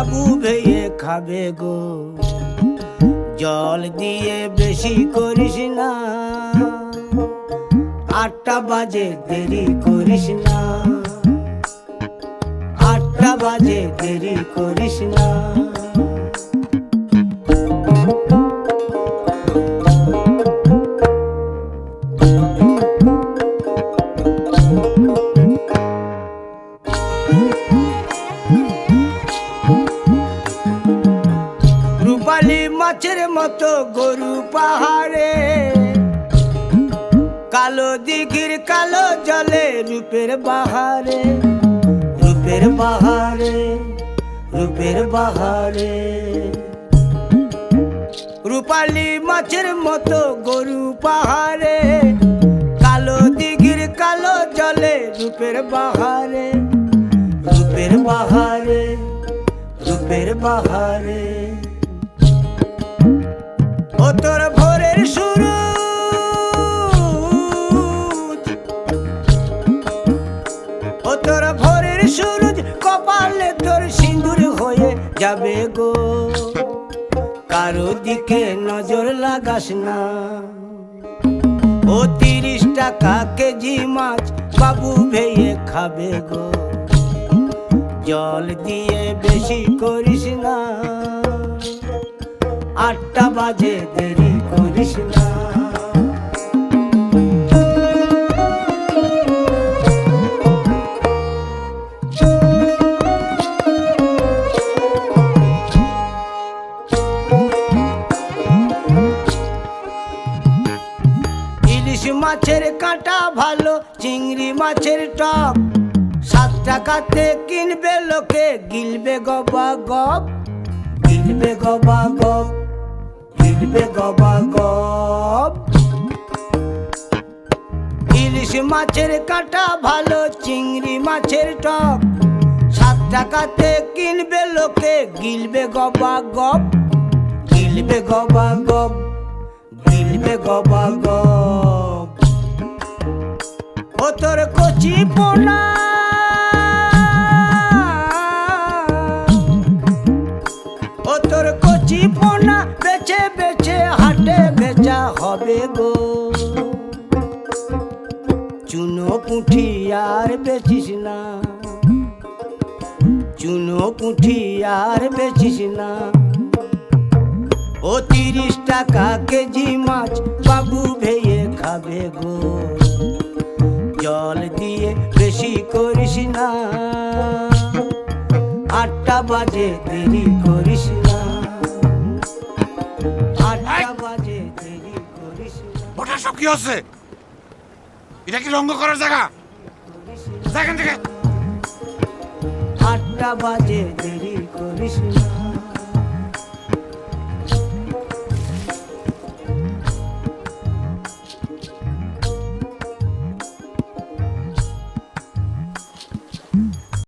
বাবু ভেয়ে খাবে গো। জল দিয়ে বেশি করিস না, 8টা বাজে দেরি করিস না, 8টা বাজে দেরি করিস না। রূপালী মাছের মতো গরু পাহাড়ে, কালো দিঘির কালো জলে রূপের বাহারে, রূপের বাহারে, রূপের বাহারে। রূপালী মাছের মতো গরু পাহাড়ে, কালো দিঘির কালো জলে রূপের বাহারে, রূপের বাহারে, রূপের বাহারে। ও তোর ভোরের সুরুজ, ও তোর ভোরের সুরুজ, কপালে তোর সিঁদুর হয়ে যাবে গো। কারো দিকে নজর লাগাস না, ও 30 টাকা কেজি মাছ বাবু ভেয়ে খাবে গো। জল দিয়ে বেশি করিস না, 8টা বাজে দেরি করিস না। ইলিশ মাছের কাঁটা ভালো, চিংড়ি মাছের টক, 7 টাকাতে কিনবে লোকে, গিলবে গবা গপ, গিলবে গবা গপ, গিলবে গবা গপ। ইলিশ মাছের কাঁটা ভালো, চিংড়ি মাছের টক, 7 টাকাতে কিনবে লোকে, গিলবে গবা গপ, গিলবে গবা গপ, গিলবে গবা গপ। ও তোর কচি পোনা, ও তোর কচি পোনা বেছে বেছে হাটে বেচা হবে গো। চুনো পুঁঠি আর বেচিস না, চুনো পুঁঠি আর বেচিস না। ও 30 টাকা কেজি মাছ বাবু ভেয়ে খাবে গো। জল দিয়ে বেশি করিস না, 8টা বাজে দেরি করিস না, 8টা বাজে দেরি করিস না। ওটা সব কি হচ্ছে? এটা কি রঙ্গ করার জায়গা? এখান থেকে 8টা বাজে দেরি করিস না।